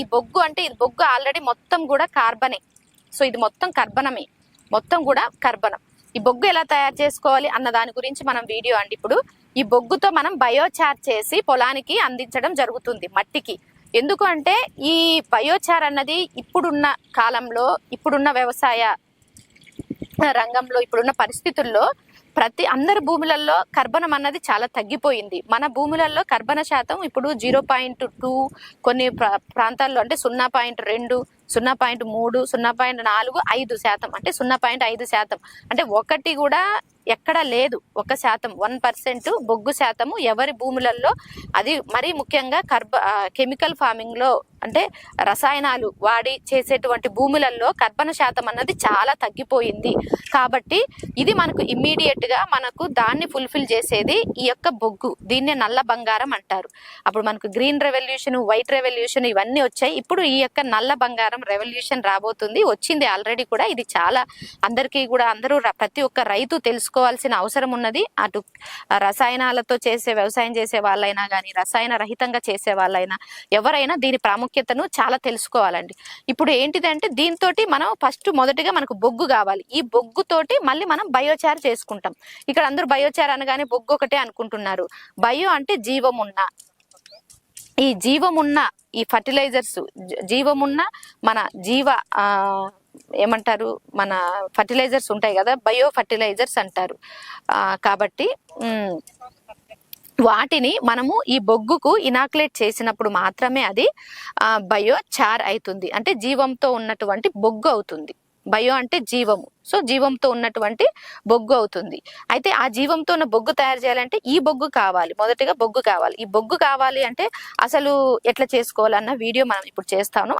ఈ బొగ్గు అంటే ఇది బొగ్గు ఆల్రెడీ మొత్తం కూడా కార్బనే. సో ఇది మొత్తం కర్బనమే, మొత్తం కూడా కర్బనం. ఈ బొగ్గు ఎలా తయారు చేసుకోవాలి అన్న దాని గురించి మనం వీడియో అండి. ఇప్పుడు ఈ బొగ్గుతో మనం బయోచార్ చేసి పొలానికి అందించడం జరుగుతుంది, మట్టికి. ఎందుకు అంటే ఈ బయోచార్ అన్నది ఇప్పుడున్న కాలంలో, ఇప్పుడున్న వ్యవసాయ రంగంలో, ఇప్పుడున్న పరిస్థితుల్లో అందరి భూములలో కర్బనం అన్నది చాలా తగ్గిపోయింది. మన భూములలో కర్బన శాతం ఇప్పుడు 0.2, కొన్ని ప్రాంతాల్లో అంటే 0.2, 0.3, 0.4, 5%, అంటే 0.5%, అంటే ఒకటి కూడా ఎక్కడ లేదు. 1%, 1% బొగ్గు శాతము ఎవరి భూములలో, అది మరీ ముఖ్యంగా కెమికల్ ఫార్మింగ్ లో అంటే రసాయనాలు వాడి చేసేటువంటి భూములలో కర్బన శాతం అన్నది చాలా తగ్గిపోయింది. కాబట్టి ఇది మనకు ఇమ్మీడియట్ గా మనకు దాన్ని ఫుల్ఫిల్ చేసేది ఈ యొక్క బొగ్గు. దీన్నే నల్ల బంగారం అంటారు. అప్పుడు మనకు గ్రీన్ రెవల్యూషన్, వైట్ రెవల్యూషన్ ఇవన్నీ వచ్చాయి. ఇప్పుడు ఈ యొక్క నల్ల బంగారం రెవల్యూషన్ రాబోతుంది, వచ్చింది ఆల్రెడీ కూడా. ఇది చాలా అందరికీ కూడా, అందరూ ప్రతి ఒక్క రైతు తెలుసుకోవాల్సిన అవసరం ఉన్నది. అటు రసాయనాలతో చేసే వ్యవసాయం చేసే వాళ్ళైనా కానీ, రసాయన రహితంగా చేసే వాళ్ళైనా ఎవరైనా దీని ప్రాముఖ్యతను చాలా తెలుసుకోవాలండి. ఇప్పుడు ఏంటిదంటే దీంతో మనం మొదటిగా మనకు బొగ్గు కావాలి. ఈ బొగ్గుతోటి మళ్ళీ మనం బయోచార్ చేసుకుంటాం. ఇక్కడ అందరూ బయోచార్ అనగానే బొగ్గు ఒకటే అనుకుంటున్నారు. బయో అంటే జీవమున్న, ఈ జీవమున్న ఈ ఫర్టిలైజర్స్, జీవమున్న మన ఏమంటారు, మన ఫర్టిలైజర్స్ ఉంటాయి కదా, బయో ఫర్టిలైజర్స్ అంటారు. కాబట్టి వాటిని మనము ఈ బొగ్గుకు ఇనాక్యులేట్ చేసినప్పుడు మాత్రమే అది బయోచార్ అవుతుంది, అంటే జీవంతో ఉన్నటువంటి బొగ్గు అవుతుంది. బయో అంటే జీవము, సో జీవంతో ఉన్నటువంటి బొగ్గు అవుతుంది. అయితే ఆ జీవంతో ఉన్న బొగ్గు తయారు చేయాలంటే ఈ బొగ్గు కావాలి, మొదటిగా బొగ్గు కావాలి. ఈ బొగ్గు కావాలి అంటే అసలు ఎట్లా చేసుకోవాలన్న వీడియో మనం ఇప్పుడు చేస్తాను.